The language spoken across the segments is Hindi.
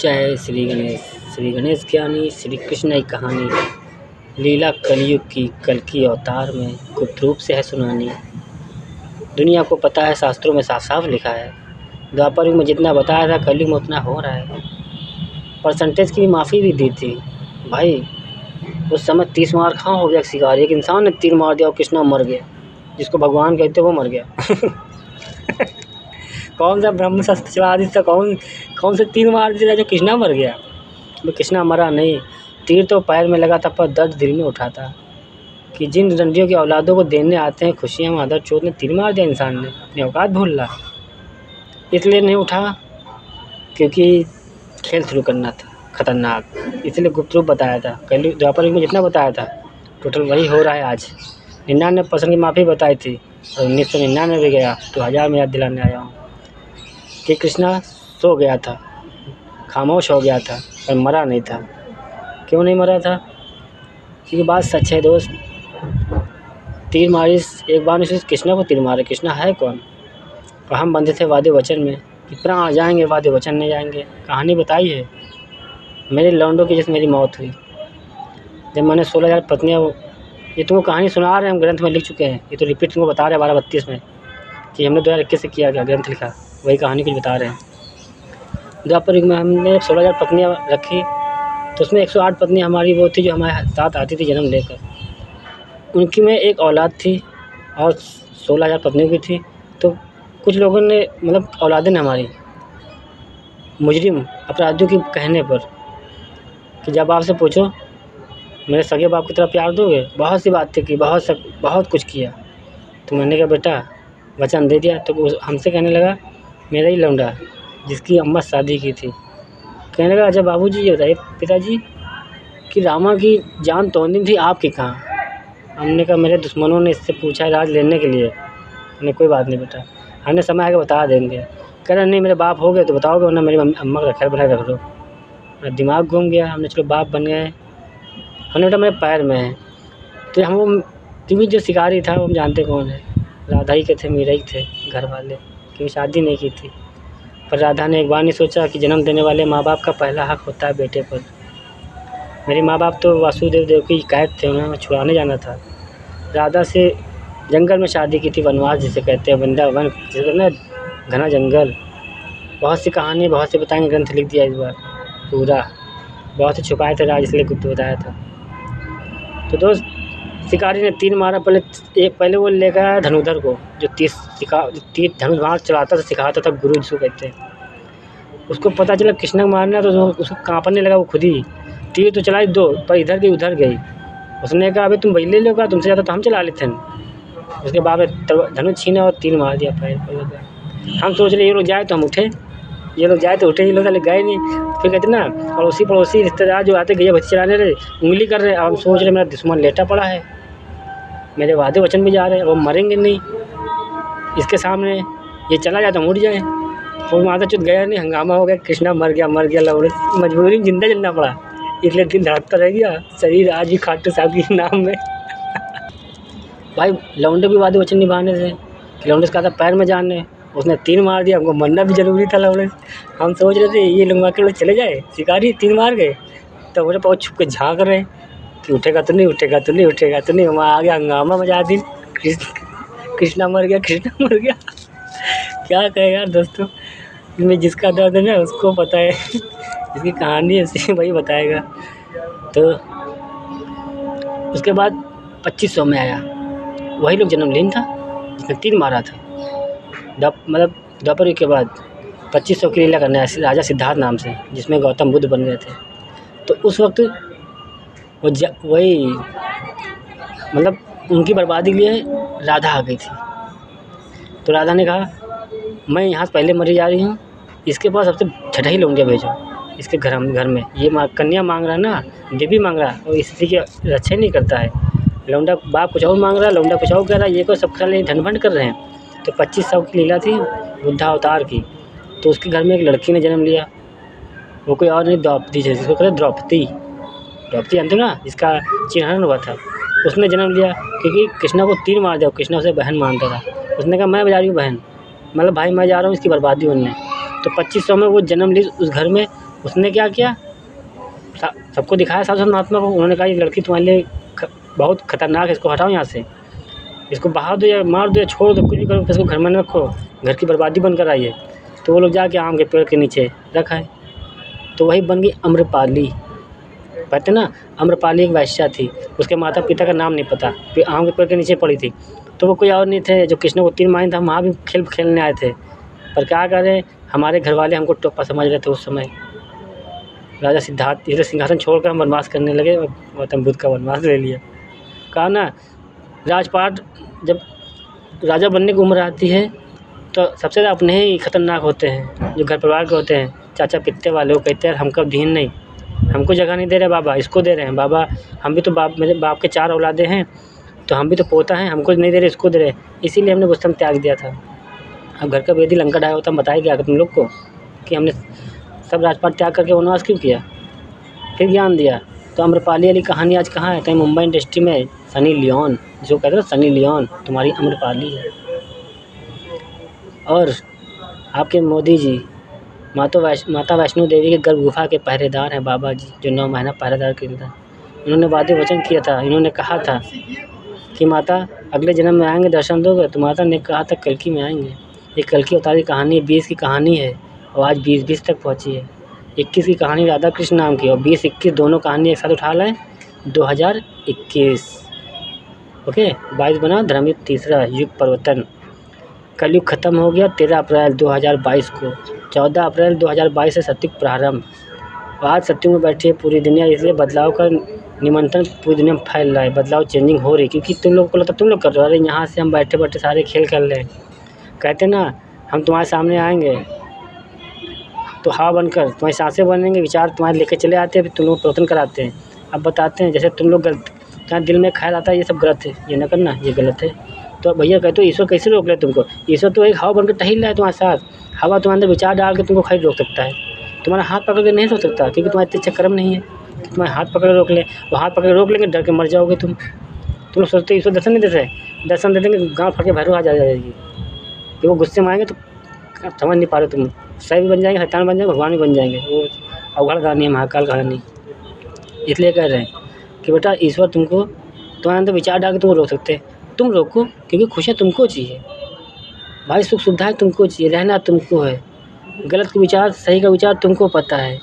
जय श्री गणेश। श्री गणेश ज्ञानी श्री कृष्ण की कहानी, लीला कलयुग की कल की अवतार में गुप्त रूप से है सुनानी। दुनिया को पता है, शास्त्रों में साफ साफ लिखा है, द्वापर युग में जितना बताया था कलयुग में उतना हो रहा है। परसेंटेज की माफ़ी भी दी थी भाई। उस समय 30 मार कहाँ हो गया शिकार, एक इंसान ने तीर मार दिया और कृष्णा मर गया, जिसको भगवान कहते वो मर गया। कौन सा ब्रह्म शस्त्र चला दी था, कौन से तीर मार दिया जो कृष्णा मर गया। वो कृष्णा मरा नहीं, तीर तो पैर में लगा था पर दर्द दिल में उठा था कि जिन रंडियों की औलादों को देने आते हैं खुशियाँ, माधर चोट ने तीर मार दिया। इंसान ने अपनी औकात भूल रहा, इसलिए नहीं उठा क्योंकि खेल शुरू करना था खतरनाक, इसलिए गुप्त रूप बताया था। कल द्वापर युग में जितना बताया था टोटल वही हो रहा है आज। 99% की माफ़ी बताई थी और 1999 भी गया तो 1000 में याद दिलाने आया हूँ कि कृष्णा सो गया था, खामोश हो गया था पर मरा नहीं था। क्यों नहीं मरा था? क्योंकि बात सच है दोस्त। तीर मारी एक बार ने कृष्णा को तीर मारे। कृष्णा है कौन? और हम बंधे थे वादे वचन में कि प्राण जाएंगे वादे वचन नहीं जाएंगे। कहानी बताई है मेरे लौंडों की, जैसे मेरी मौत हुई जब मैंने 16,000 पत्नियाँ। ये तुमको कहानी सुना रहे हैं, हम ग्रंथ में लिख चुके हैं। ये तो रिपीट तुमको बता रहे हैं 1232 में कि हमने 2021 से किया गया ग्रंथ लिखा, वही कहानी कुछ बता रहे हैं। द्वापर युग में हमने 16,000 पत्नियाँ रखी तो उसमें 108 पत्नियाँ हमारी वो थी जो हमारे साथ आती थी जन्म लेकर। उनकी में एक औलाद थी और 16,000 पत्नियों की थी। तो कुछ लोगों ने मतलब औलादें ने हमारी मुजरिम अपराधियों के कहने पर कि जब आपसे पूछो मेरे सगे बाप की तरह प्यार दोगे। बहुत सी बातें की, बहुत कुछ किया। तो मैंने कहा बेटा वचन दे दिया। तो हमसे कहने लगा मेरा ही लौंडा जिसकी अम्मा शादी की थी, कहने लगा अच्छा बाबूजी ये बताइए पिताजी कि रामा की जान तोड़नी थी आपकी कहाँ? हमने कहा मेरे दुश्मनों ने इससे पूछा है राज लेने के लिए। हमने कोई बात नहीं बेटा, हमने समय आके बता देंगे। कह रहा नहीं मेरे बाप हो गए तो बताओगे वरना मेरी अम्मा का खैर बना रख लो। मेरा दिमाग घूम गया। हमने चलो बाप बन गए। हमने बेटा मेरे पैर में है। तो हम वो क्योंकि जो शिकारी था वो हम जानते कौन है, राधा ही के थे, मीरा ही थे घर वाले, क्योंकि शादी नहीं की थी। पर राधा ने एक बार नहीं सोचा कि जन्म देने वाले माँ बाप का पहला हक होता है बेटे पर। मेरे माँ बाप तो वासुदेव देव की कैद थे, उन्हें छुड़ाने जाना था। राधा से जंगल में शादी की थी, वनवास जिसे कहते हैं, वृंदावन जिसे ना घना जंगल। बहुत सी कहानी बहुत से बताएंगे, ग्रंथ लिख दिया इस बार पूरा। बहुत से छुपाए थे राज, इसलिए गुप्त बताया था। तो दोस्त शिकारी ने तीर मारा। पहले वो लेकर आया धनुधर को जो तीर धनुष बाण चलाता था, सिखाता था, गुरु जिसको कहते हैं। उसको पता चला कृष्ण को मारना तो उसको कांपने लगा। वो खुद ही तीर तो चलाई दो पर इधर गई उधर गई। उसने कहा अबे तुम बहिले लोगा, तुमसे ज़्यादा तो हम चला लेते हैं। उसके बाद धनुष छीना और तीर मार दिया पैर पर। हम सोच रहे ये लोग जाए तो हम उठे, ये लोग जाए तो उठे, ये लोग साले गए नहीं। फिर कहते ना पड़ोसी रिश्तेदार जो आते गए बच्चे चलाने रहे, उंगली कर रहे। अब हम सोच रहे मेरा दुश्मन लेटा पड़ा है, मेरे वादे वचन भी जा रहे हैं, वो मरेंगे नहीं इसके सामने, ये चला जाए तो हम उठ जाए। वो माता चुत गया नहीं, हंगामा हो गया, कृष्णा मर गया लौड़े। मजबूरी में जिंदा चलना पड़ा, इसलिए दिल धड़कता रह गया, शरीर आज भी खाटू साहब के नाम में। भाई लौंडे भी वादे वचन निभाने से, लौंडे से कहा था पैर में जाने, उसने तीर मार दिया। हमको मरना भी जरूरी था लौंडे। हम सोच रहे थे ये लोग के लोग चले जाए, शिकारी तीर मार गए तो मेरे पास छुप के झाँक रहे कि उठेगा तो नहीं, उठेगा तो नहीं, उठेगा तो नहीं। वहाँ आ गया हंगामा मचा दी, कृष्णा मर गया। क्या कहे यार दोस्तों, इसमें जिसका दर्द है ना उसको पता है, जिसकी कहानी ऐसी वही बताएगा। तो उसके बाद 2500 में आया वही लोग जन्मलीन था जिसने तीर मारा था। मतलब द्वापर युग के बाद 2500 की लीला करने आया राजा सिद्धार्थ नाम से, जिसमें गौतम बुद्ध बन गए थे। तो उस वक्त वही मतलब उनकी बर्बादी के लिए राधा आ गई थी। तो राधा ने कहा मैं यहाँ से पहले मरी जा रही हूँ, इसके पास सबसे छठा ही लौंडिया भेजो इसके घर में। ये कन्या मांग रहा है ना, देवी मांग रहा है, और इसी की रक्षा नहीं करता है। लौंडा बाप कुछ और मांग रहा है, लौंडा कुछ और कह रहा है, ये को सब खाली धनभंड कर रहे हैं। तो 2500 की लीला थी बुद्धा अवतार की। तो उसके घर में एक लड़की ने जन्म लिया, वो कोई और नहीं द्रौपदी, जिसको कहते हैं द्रौपदी जानते ना, जिसका चिन्हरण हुआ था। उसने जन्म लिया क्योंकि कृष्णा को तीर मार दिया, कृष्णा उसे बहन मानता था। उसने कहा मैं जा रही हूँ बहन, मतलब भाई मैं जा रहा हूँ इसकी बर्बादी बनने। तो 2500 में वो जन्म ली उस घर में। उसने क्या किया, सबको दिखाया साधु संत महात्मा को। उन्होंने कहा ये लड़की तुम्हारे लिए बहुत खतरनाक है, इसको हटाओ यहाँ से, इसको बहा दो या मार दो या छोड़ दो, कुछ भी करो, इसको घर में न रखो, घर की बर्बादी बनकर आई है। तो वो लोग जाके आम के पेड़ के नीचे रखा है, तो वही बन गई अम्रपाली। कहते ना, अम्रपाली एक वैश्या थी, उसके माता पिता का नाम नहीं पता, फिर आम के पेड़ के नीचे पड़ी थी। तो वो कोई और नहीं थे, जो कृष्ण को तीर मारे थे, हम वहाँ भी खेलने आए थे, पर क्या करें, हमारे घर वाले हमको टोपा समझ रहे थे उस समय। राजा सिद्धार्थ इसलिए सिंहासन छोड़कर हम वनवास करने लगे और गौतम बुद्ध का वनवास ले लिया। कहा ना, राजपाट जब राजा बनने की उम्र आती है तो सबसे ज़्यादा अपने ही खतरनाक होते हैं, जो घर परिवार के होते हैं, चाचा पित्ते वाले, वो कहते हैं हमको दीन नहीं, हमको जगह नहीं दे रहे बाबा, इसको दे रहे हैं बाबा, हम भी तो मेरे बाप के 4 औलादे हैं, तो हम भी तो पोता हैं, हमको नहीं दे रहे, इसको दे रहे, इसीलिए हमने गुस्सा में त्याग दिया था। अब घर का वेदी लंका ढाया होता, बताया गया तुम लोग को कि हमने सब राजपाट त्याग करके वनवास क्यों किया, फिर ज्ञान दिया। तो अम्रपाली वाली कहानी आज कहाँ है, कहीं मुंबई इंडस्ट्री में सनी लियोन, जो कहते हैं सनी लियोन तुम्हारी अम्रपाली है। और आपके मोदी जी माता वैष्णो देवी के गर्भ गुफा के पहरेदार हैं बाबा जी, जो 9 महीना पहरेदार किए थे। उन्होंने वादे वचन किया था, इन्होंने कहा था कि माता अगले जन्म में आएंगे, दर्शन दोगे, तो माता ने कहा था कल्कि में आएंगे। ये कल्कि अवतार की कहानी 20 की कहानी है और आज 20 तक पहुँची है। 21 की कहानी राधा कृष्ण नाम की और 20-21 दोनों कहानी एक साथ उठा लाएँ 2021। ओके, 22 बना धर्मयुग तीसरा युग परिवर्तन। कलयुग खत्म हो गया 13 अप्रैल 2022 को। 14 अप्रैल 2022 से सत्युग प्रारंभ। आज सत्युग में बैठी है पूरी दुनिया, इसलिए बदलाव का निमंत्रण पूरी दुनिया में फैल रहा है, बदलाव चेंजिंग हो रही, क्योंकि तुम लोग को लगता तुम लोग कर रहे हो, अरे यहाँ से हम बैठे बैठे सारे खेल खेल रहे हैं। कहते ना हम तुम्हारे सामने आएंगे तो हवा बनकर तुम्हारी सांसें बनेंगे, विचार तुम्हारे लेके चले आते हैं, फिर तुम लोग प्रवर्तन कराते हैं। अब बताते हैं जैसे तुम लोग गलत, तुम्हारे दिल में ख्याल आता है ये सब गलत है, ये न करना, ये गलत है, तो भैया कहते हो ईश्वर कैसे रोक ले तुमको, ईश्वर तो एक हवा बनकर टहल रहा है तुम्हारे साथ, हवा तुम्हारे अंदर विचार डाल के तुमको खरीद रोक सकता है, तुम्हारा हाथ पकड़ के नहीं रोक सकता, क्योंकि तुम्हारे इतने कर्म नहीं है कि तुम्हारे हाथ पकड़ रोक ले। वो हाथ पकड़ रोक लेंगे, डर के मर जाओगे तुम लोग सोचते ईश्वर दर्शन नहीं देते, दर्शन दे देंगे गाँव फट के भैरव आ जाएगी, कि वो गुस्से में आएंगे तो समझ नहीं पा रहे तुम, सही भी बन जाएंगे, शैतान बन जाएंगे, भगवान भी बन जाएंगे, वो अवघड़ कहानी है, महाकाल कहानी। इसलिए कह रहे हैं कि बेटा ईश्वर तुमको तुम्हारे अंदर विचार डाल के तुमको रोक सकते हैं, तुम रोको, क्योंकि खुशियाँ तुमको चाहिए भाई, सुख सुविधाएं तुमको चाहिए, रहना तुमको है, गलत का विचार सही का विचार तुमको पता है।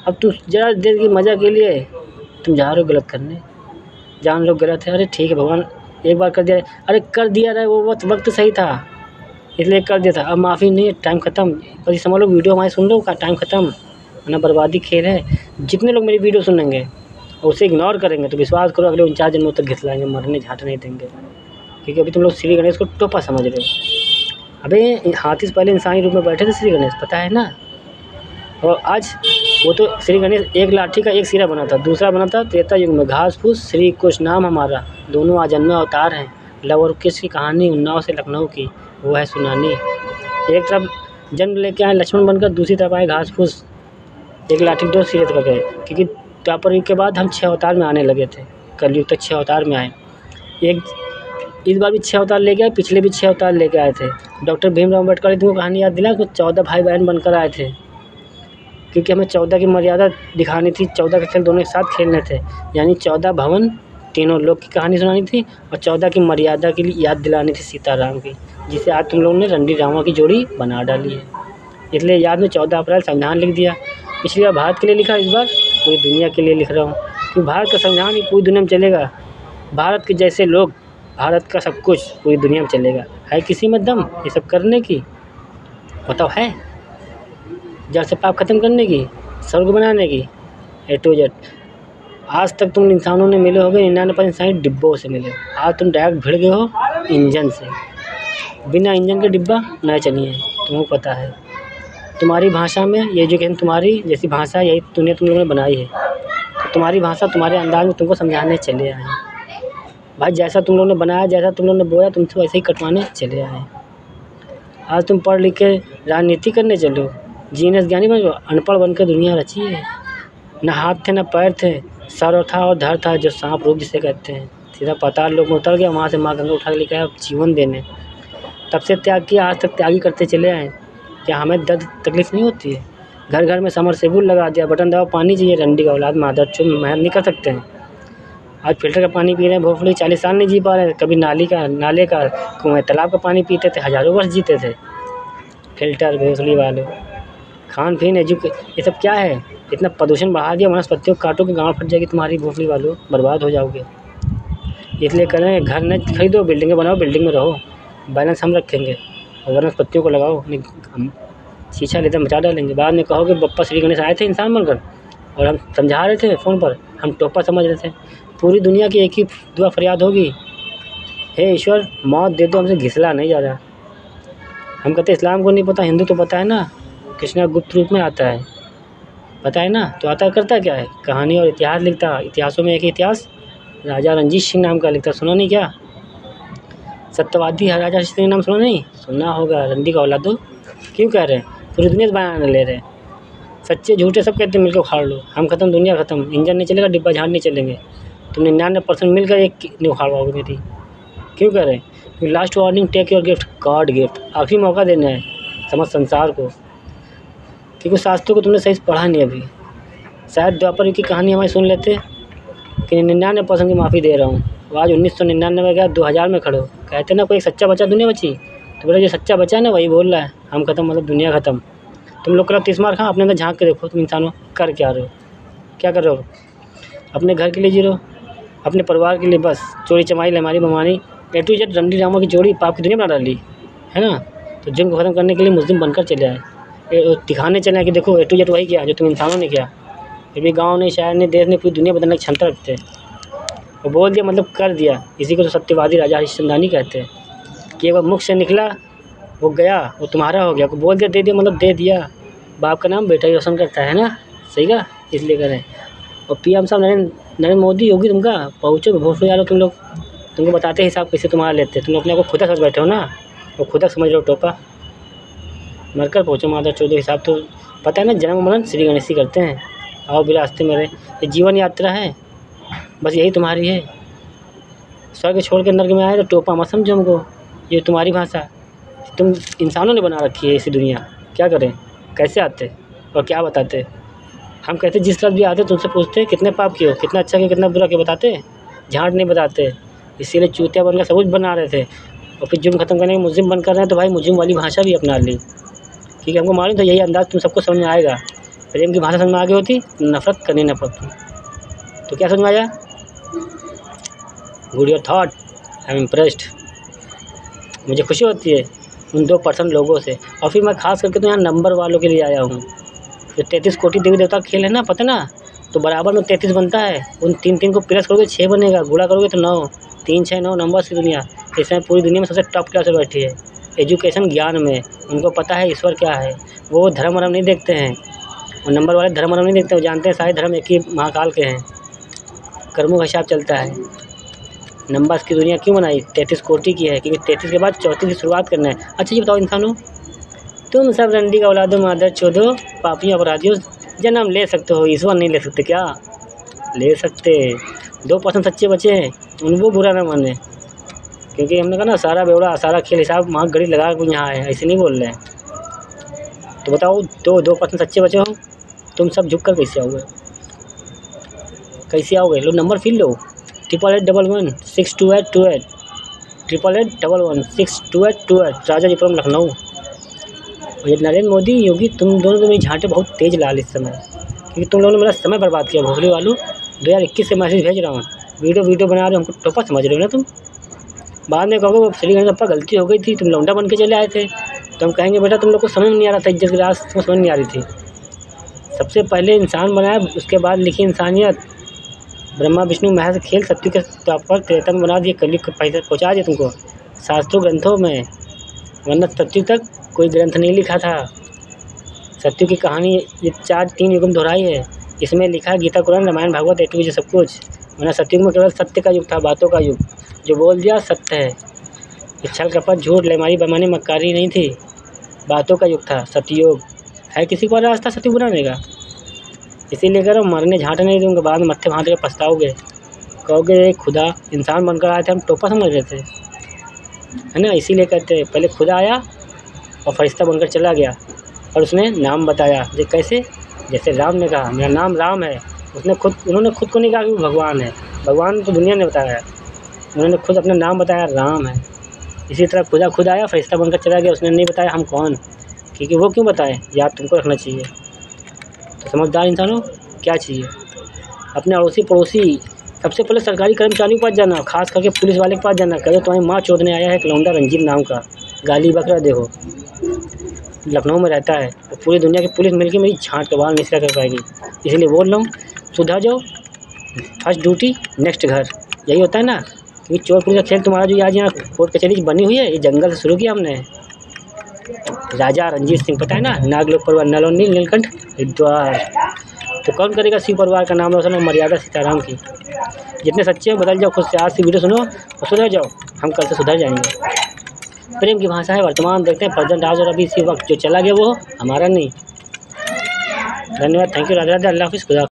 अब तुम ज़रा देर की मज़ा के लिए तुम जा रहे हो गलत करने, जान लो गलत है, अरे ठीक है भगवान एक बार कर दिया, अरे कर दिया रहे, वो वक्त सही था इसलिए कर दिया था, अब माफ़ी नहीं, टाइम ख़त्म। पर समझ लो वीडियो हमारी सुन लो का टाइम ख़त्म, ना बर्बादी खेल है। जितने लोग मेरी वीडियो सुनेंगे और उसे इग्नोर करेंगे तो विश्वास करो अगले 49 जन्मों तक घिसलाएंगे, मरने झाट नहीं देंगे, क्योंकि अभी तुम लोग श्री गणेश को टोपा समझ रहे हो। अबे हाथी से पहले इंसानी रूप में बैठे थे श्री गणेश, पता है ना। और आज वो तो श्री गणेश एक लाठी का एक सिरा बना था, दूसरा बना था त्रेता युग में, घास फूस श्री कुश नाम हमारा, दोनों आजन्मे अवतार हैं। लव और कुश की कहानी उन्नाव से लखनऊ की वो है सुनानी। एक तरफ जन्म लेके आए लक्ष्मण बनकर, दूसरी तरफ आए घास फूस, एक लाठी 2 सिरे तक गए, क्योंकि द्वापर युग के बाद हम 6 अवतार में आने लगे थे, कलयुग तक 6 अवतार में आए। एक इस बार भी 6 अवतार लेके आए, पिछले भी 6 अवतार लेके आए थे। डॉक्टर भीमराव अम्बेडकर तुमको कहानी याद दिला, कुछ 14 भाई बहन बनकर आए थे, क्योंकि हमें 14 की मर्यादा दिखानी थी, 14 के खेल दोनों एक साथ खेलने थे, यानी 14 भवन तीनों लोग की कहानी सुनानी थी और 14 की मर्यादा के लिए याद दिलानी थी सीताराम की, जिसे आज तुम लोगों ने रणधीर रावण की जोड़ी बना डाली है। इसलिए याद में 14 अप्रैल संविधान लिख दिया। पिछली बार भारत के लिए लिखा, इस बार पूरी दुनिया के लिए लिख रहा हूँ, क्योंकि भारत का संविधान ही पूरी दुनिया में चलेगा। भारत के जैसे लोग, भारत का सब कुछ पूरी दुनिया में चलेगा। है किसी में दम ये सब करने की, बताओ है? जड़ से पाप खत्म करने की, स्वर्ग बनाने की, A to Z। आज तक तुम इंसानों ने मिले होगे 99% इंसान डिब्बों से मिले हो, आज तुम डायरेक्ट भिड़ गए हो इंजन से। बिना इंजन के डिब्बा न चलिए, तुमको पता है। तुम्हारी भाषा में ये एजुकेशन, तुम्हारी जैसी भाषा यही दुनिया तुम लोगों ने बनाई है, तो तुम्हारी भाषा तुम्हारे अंदाज में तुमको समझाने चले आए भाई। जैसा तुम लोगों ने बनाया, जैसा तुम लोगों ने बोया, तुमसे वैसे ही कटवाने चले आए। आज तुम पढ़ लिख के राजनीति करने चलो, जीनियस ज्ञानी बन जाओ, अनपढ़ बनकर दुनिया रची है। न हाथ थे न पैर थे, सर था और धड़ था, जो सांप रूप जिसे कहते हैं। सीधा पाताल लोक में उतर गया, वहाँ से माँ गंगा उठा के लेके आया जीवन देने। तब से त्याग किया, आज तक त्यागी करते चले आए। क्या हमें दर्द तकलीफ़ नहीं होती है? घर घर में समरसेबुल लगा दिया, बटन दबाओ पानी चाहिए, रंडी का औलाद मादरचोद मेहनत नहीं कर सकते हैं। आज फ़िल्टर का पानी पी रहे हैं, भोसड़ी 40 साल नहीं जी पा रहे। कभी नाले का कुएँ तालाब का पानी पीते थे, हज़ारों वर्ष जीते थे। फ़िल्टर भोसड़ी वाले खान पीन ये सब क्या है? इतना प्रदूषण बढ़ा दिया, वनस्पतियों को काटोगे गाँव फट जाएगी तुम्हारी भोसड़ी वालों, बर्बाद हो जाओगे। इसलिए कह रहे हैं घर न खरीदो, बिल्डिंगें बनाओ, बिल्डिंग में रहो, बैलेंस हम रखेंगे और वनस्पतियों को लगाओ। हम शीशा लेकर मचा डालेंगे, बाद में कहोगे बप्पा श्री गणेश आए थे इंसान बनकर और हम समझा रहे थे फ़ोन पर, हम टोपा समझ रहे थे। पूरी दुनिया की एक ही दुआ फरियाद होगी, हे ईश्वर मौत दे दो, हमसे घिसला नहीं जा रहा। हम कहते इस्लाम को नहीं पता, हिंदू तो पता है ना, कृष्णा गुप्त रूप में आता है, पता है ना। तो आता करता क्या है, कहानी और इतिहास लिखता। इतिहासों में एक इतिहास राजा रणजीत सिंह नाम का लिखता, सुना नहीं क्या? सत्यवादी है राजा सिंह नाम, सुना नहीं? सुना होगा। रंडी का औलादो क्यों कह रहे हैं? पूरी दुनिया से बयान ले रहे हैं, सच्चे झूठे सब कहते हैं मिलकर उखाड़ लो। हम खत्म, दुनिया खत्म, इंजन नहीं चलेगा, डिब्बा झाड़ नहीं चलेंगे। तुम 99% मिलकर एक नहीं उखाड़ पाओगे मेरी। क्यों कह रहे हैं? Last warning, take your gift, God gift, आखिरी मौका देना है समझ संसार को। क्योंकि शास्त्रों को तुमने सही से पढ़ा नहीं अभी। शायद द्वापर युग की कहानी हमारी सुन लेते कि 99% की माफ़ी दे रहा हूँ। आज 1999 गया, 2000 में खड़े हो। कहते ना कोई एक सच्चा बचा दुनिया बची, तो बोला जो सच्चा बचा है ना वही बोल रहा है हम खत्म, मतलब दुनिया खत्म। तुम लोग कल 30 मार खा, अपने अंदर झांक के देखो, तुम इंसानों कर क्या रहे हो, क्या कर रहे हो? अपने घर के लिए जी रहे हो, अपने परिवार के लिए बस चोरी चमारी लेमारी बमानी, ए टू जेड रंडी रामा की जोड़ी पाप की दुनिया बना डाली है ना। तो जुर्म को खत्म करने के लिए मुस्लिम बनकर चले आए, दिखाने चले कि देखो ए टू जेड वही किया जो तुम इंसानों ने किया। फिर भी गाँव ने, शहर ने, देश ने, पूरी दुनिया बदलने की क्षमता रखते हैं। वो बोल दिया मतलब कर दिया। इसी को तो सत्यवादी राजा हरिश्चंद्रानी कहते हैं कि वो मुख से निकला वो गया, वो तुम्हारा हो गया। को बोल दिया दे दिया मतलब दे दिया। बाप का नाम बेटा ही रोशन करता है ना, सही का, इसलिए करें। और पीएम साहब नरेंद्र मोदी योगी तुमका पहुँचो भोसड़ी वालों, तुम लोग तुमको बताते हिसाब कैसे तुम्हारा लेते। तुम अपने आप को खुदा समझ बैठे हो ना, वो खुदा समझ रहे हो टोपा। मरकर पहुँचो माधर चौधरी, हिसाब तो पता है ना, जन्म मरण श्री गणेश ही करते हैं। आओ भी रास्ते में रहे, ये जीवन यात्रा है, बस यही तुम्हारी है। स्वर्ग छोड़ के नर्क में आए तो टोपा मत समझो हमको, ये तुम्हारी भाषा तुम इंसानों ने बना रखी है ऐसी दुनिया। क्या करें, कैसे आते और क्या बताते? हम कहते जिस तरफ भी आते तुमसे पूछते कितने पाप किए हो, कितना अच्छा किया, कितना बुरा किया, बताते? झांट नहीं बताते, इसीलिए चूतिया बनकर सब कुछ बना रहे थे। और फिर जुर्म खत्म करने के मुजिम बन कर रहे हैं, तो भाई मुजिम वाली भाषा भी अपना ली, ठीक है। हमको मालूम था यही अंदाज़ तुम सबको समझ में आएगा। प्रेम की भाषा समझ में आ गई होती, नफरत करनी न पड़ती। तो क्या समझ में आया? Good your thought, I am impressed. मुझे खुशी होती है उन 2% लोगों से। और फिर मैं खास करके तो यहाँ नंबर वालों के लिए आया हूँ। जो 33 कोटि देवी देवता का खेल है ना, पता ना, तो बराबर में 33 बनता है। उन 3 को प्लस करोगे 6 बनेगा, गुणा करोगे तो 9, 3 6 9 नंबर की दुनिया। इसमें पूरी दुनिया में सबसे टॉप क्लास में बैठी है एजुकेशन ज्ञान में। उनको पता है ईश्वर क्या है, वो धर्म वरम नहीं देखते हैं। और नंबर वाले धर्म वरम नहीं देखते, वो जानते हैं सारे धर्म एक ही महाकाल के हैं, कर्मों का हिसाब चलता है। नंबर्स की दुनिया क्यों बनाई? 33 कोटि की है, क्योंकि 33 के बाद 34 की शुरुआत करना है। अच्छा ये बताओ इंसानों, तुम सब रंडी का औलादो मादर चोदो पापियों अपराधियों, जन्म ले सकते हो, ईश्वर नहीं ले सकते क्या? ले सकते। 2% सच्चे बचे हैं, उनको बुरा ना माने, क्योंकि हमने कहा ना सारा बेवड़ा सारा खेल हिसाब वहाँ घड़ी लगा के यहाँ है, ऐसे नहीं बोल रहे हैं। तो बताओ 2% सच्चे बचे हो, तुम सब झुक कर कैसे आओगे? कैसे आओगे? लो नंबर फिर लो, 8811 62828, 8811 62828, राजा जीपुरम लखनऊ। और ये नरेंद्र मोदी योगी तुम दोनों तो मेरी झांटे बहुत तेज़ लाल इस समय, क्योंकि तुम लोगों ने मेरा समय बर्बाद किया। भोसड़ी वालों 2021 से मैसेज भेज रहा हूँ, वीडियो बना रहे हो, हमको टोपा समझ रहे हो ना तुम। बाद में कहोगे वो श्री गणेश गलती हो गई थी, तुम लौंडा बन के चले आए थे, तो हम कहेंगे बेटा तुम लोग को समझ में नहीं आ रहा था, इज्जत की रास तुमको समझ नहीं आ रही थी। सबसे पहले इंसान बनाया, उसके बाद लिखी इंसानियत। ब्रह्मा विष्णु महेश खेल सत्यु के तौर पर त्रेता में बना दिए, कलयुग के पैसे पहुँचा दिए तुमको शास्त्रों ग्रंथों में, वरना सत्यु तक कोई ग्रंथ नहीं लिखा था। सत्यु की कहानी ये 3 युग में दोहराई है, इसमें लिखा है गीता कुरान रामायण भागवत ए टू जेड सब कुछ। वरना सत्ययुग में केवल सत्य का युग था, बातों का युग, जो बोल दिया सत्य है। छल कपट झूठ लेमारी बेमानी मक्कारी नहीं थी, बातों का युग था सतयुग। है किसी को रास्ता सत्ययुग बनाने का? इसीलिए कह रहा हूँ मरने झाँट नहीं दूँगा, बाद में मत्थे भाँध के पछताओगे, कहोगे खुदा इंसान बनकर आए थे, हम टोपा समझ रहे थे, है ना। इसीलिए कहते हैं पहले खुदा आया और फरिश्ता बनकर चला गया, और उसने नाम बताया। जो कैसे, जैसे राम ने कहा मेरा नाम राम है, उन्होंने खुद को नहीं कहा कि वो भगवान है, भगवान तो दुनिया ने बताया है, उन्होंने खुद अपना नाम बताया राम है। इसी तरह खुदा खुद आया, फरिश्ता बनकर चला गया, उसने नहीं बताया हम कौन, क्योंकि वो क्यों बताए, याद तुमको रखना चाहिए। तो समझदार इंसानों क्या चाहिए, अपने अड़ोसी पड़ोसी, सबसे पहले सरकारी कर्मचारी के पास जाना, खास करके पुलिस वाले के पास जाना, कहो तुम्हारी माँ चोदने आया है एक लौंडा रंजीत नाम का, गाली बकरा देखो, लखनऊ में रहता है, तो पूरी दुनिया की पुलिस मिलकर मेरी छांट के बाहर निकला कर पाएगी। इसलिए बोल रहा हूँ, सुधर जाओ, फर्स्ट ड्यूटी नेक्स्ट घर, यही होता है ना। क्योंकि चोर पुलिस का खेल तुम्हारा जो आज यहाँ कोर्ट कचहरी बनी हुई है, ये जंगल से शुरू किया हमने। राजा रंजीत सिंह पता है ना, नागलोक परिवार, नल और नील, नीलकंठ हरिद्वार। तो कौन करेगा शिव परिवार का नाम रोशन और मर्यादा सीताराम की। जितने सच्चे हो बदल जाओ खुद से, आज से वीडियो सुनो और सुधर जाओ, हम कल से सुधर जाएंगे। प्रेम की भाषा है वर्तमान, देखते हैं प्रेजेंट आज, और अभी इसी वक्त जो चला गया वो हमारा नहीं। धन्यवाद, थैंक यू, राधे राधे, अल्लाह हाफिज़, खुदा।